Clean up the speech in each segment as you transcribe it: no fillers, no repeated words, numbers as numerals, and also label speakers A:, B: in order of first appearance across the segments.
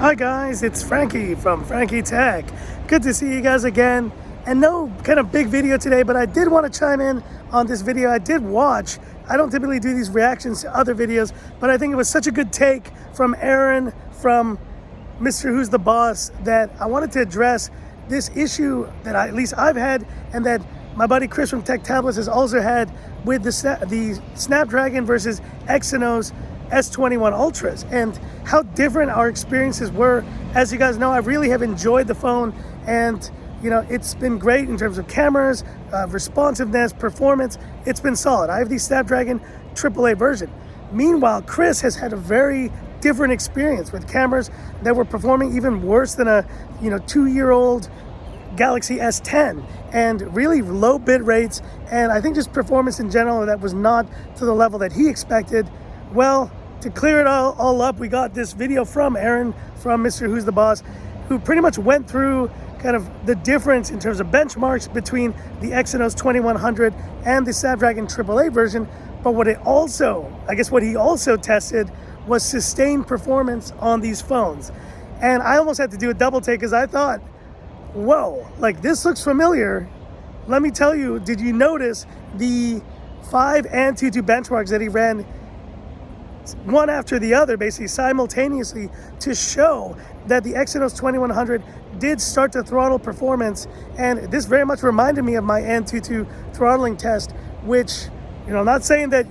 A: Hi guys, it's Frankie from Frankie Tech. Good to see you guys again. And no kind of big video today, but I did want to chime in on this video. I did watch. I don't typically do these reactions to other videos, but I think it was such a good take from Arun, from Mrwhosetheboss, that I wanted to address this issue that at least I've had, and that my buddy Chris from Tech Tablets has also had with the Snapdragon versus Exynos S21 Ultras, and how different our experiences were. As you guys know, I really have enjoyed the phone, and it's been great in terms of cameras, responsiveness, performance. It's been solid. I have the Snapdragon AAA version. Meanwhile, Chris has had a very different experience with cameras that were performing even worse than a 2-year-old Galaxy S10, and really low bit rates, and I think just performance in general that was not to the level that he expected. Well, to clear it all up, we got this video from Arun from Mrwhosetheboss, who pretty much went through kind of the difference in terms of benchmarks between the Exynos 2100 and the Snapdragon AAA version. But what he also tested was sustained performance on these phones. And I almost had to do a double take because I thought, whoa, like this looks familiar. Let me tell you, did you notice the 5 Antutu benchmarks that he ran one after the other, basically simultaneously, to show that the Exynos 2100 did start to throttle performance? And this very much reminded me of my Antutu throttling test, which, I'm not saying that,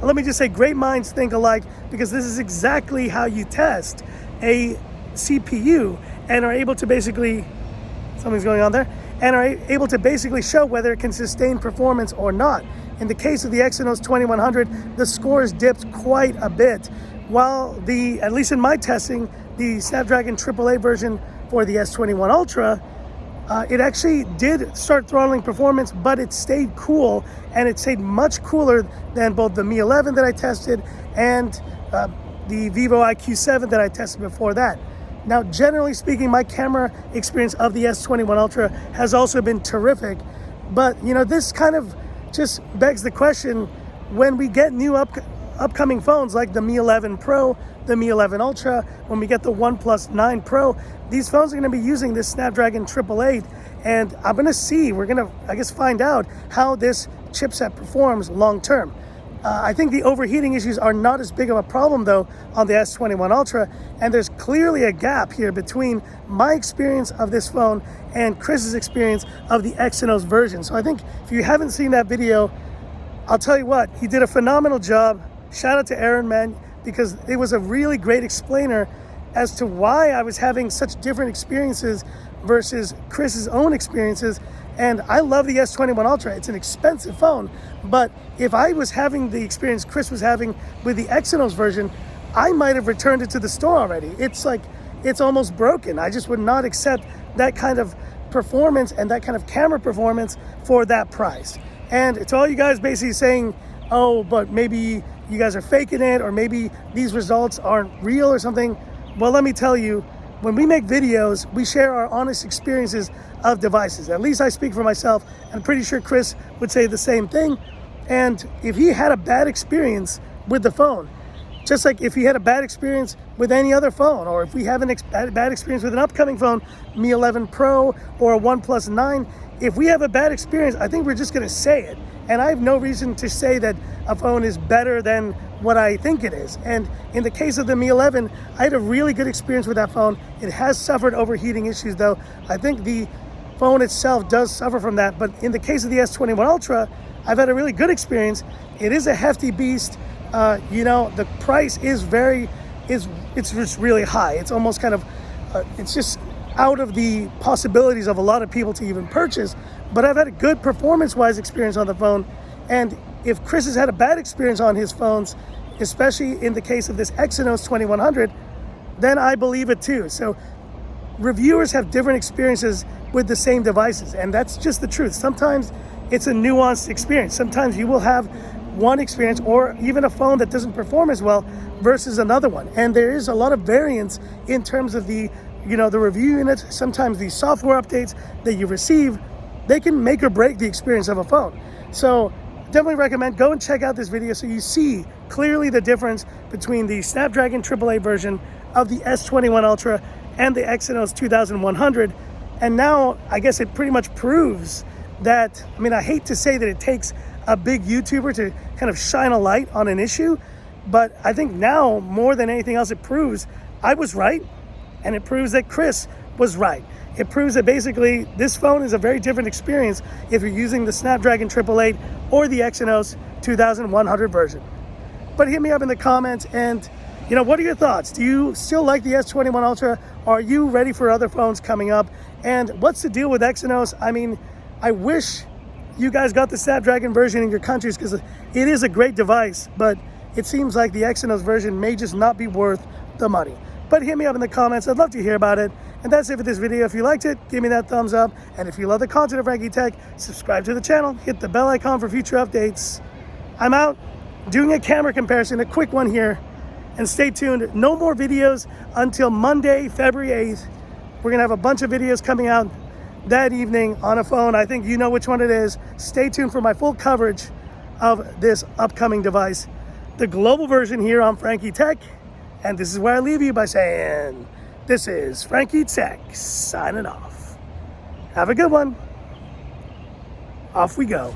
A: let me just say great minds think alike, because this is exactly how you test a CPU and are able to basically, something's going on there, and are able to basically show whether it can sustain performance or not. In the case of the Exynos 2100, the scores dipped quite a bit, while at least in my testing, the Snapdragon AAA version for the S21 Ultra, it actually did start throttling performance, but it stayed cool, and it stayed much cooler than both the Mi 11 that I tested and the Vivo IQ7 that I tested before that. Now, generally speaking, my camera experience of the S21 Ultra has also been terrific, but this kind of just begs the question, when we get new upcoming phones like the Mi 11 Pro, the Mi 11 Ultra, when we get the OnePlus 9 Pro, these phones are going to be using this Snapdragon 888, and we're going to find out how this chipset performs long term. I think the overheating issues are not as big of a problem though on the S21 Ultra, and there's clearly a gap here between my experience of this phone and Chris's experience of the Exynos version. So I think if you haven't seen that video, I'll tell you what, he did a phenomenal job. Shout out to Arun, man, because it was a really great explainer as to why I was having such different experiences versus Chris's own experiences. And I love the S21 Ultra. It's an expensive phone, but if I was having the experience Chris was having with the Exynos version, I might have returned it to the store already. It's almost broken. I just would not accept that kind of performance and that kind of camera performance for that price. And it's all you guys basically saying, oh, but maybe you guys are faking it, or maybe these results aren't real or something. Well, let me tell you, when we make videos, we share our honest experiences of devices. At least I speak for myself. I'm pretty sure Chris would say the same thing. And if he had a bad experience with the phone, just like if he had a bad experience with any other phone, or if we have a bad experience with an upcoming phone, Mi 11 Pro or a OnePlus 9, if we have a bad experience, I think we're just going to say it. And I have no reason to say that a phone is better than what I think it is. And in the case of the Mi 11, I had a really good experience with that phone. It has suffered overheating issues though. I think the phone itself does suffer from that. But in the case of the S21 Ultra, I've had a really good experience. It is a hefty beast. The price is it's just really high. It's almost kind of, it's just out of the possibilities of a lot of people to even purchase. But I've had a good performance-wise experience on the phone. And if Chris has had a bad experience on his phones, especially in the case of this Exynos 2100, then I believe it too. So reviewers have different experiences with the same devices, and that's just the truth. Sometimes it's a nuanced experience. Sometimes you will have one experience, or even a phone that doesn't perform as well versus another one. And there is a lot of variance in terms of the review units. Sometimes the software updates that you receive, they can make or break the experience of a phone. So definitely recommend, go and check out this video so you see clearly the difference between the Snapdragon AAA version of the S21 Ultra and the Exynos 2100. And now I guess it pretty much proves that, I mean, I hate to say that it takes a big YouTuber to kind of shine a light on an issue, but I think now more than anything else, it proves I was right, and it proves that Chris was right. It proves that basically this phone is a very different experience if you're using the Snapdragon 888 or the Exynos 2100 version. But hit me up in the comments and, you know, what are your thoughts? Do you still like the S21 Ultra? Are you ready for other phones coming up? And what's the deal with Exynos? I mean, I wish you guys got the Snapdragon version in your countries because it is a great device, but it seems like the Exynos version may just not be worth the money. But hit me up in the comments. I'd love to hear about it. And that's it for this video. If you liked it, give me that thumbs up. And if you love the content of Frankie Tech, subscribe to the channel, hit the bell icon for future updates. I'm out doing a camera comparison, a quick one here. And stay tuned. No more videos until Monday, February 8th. We're going to have a bunch of videos coming out that evening on a phone. I think you know which one it is. Stay tuned for my full coverage of this upcoming device. The global version here on Frankie Tech. And this is where I leave you by saying, this is Frankie Tech signing off. Have a good one. Off we go.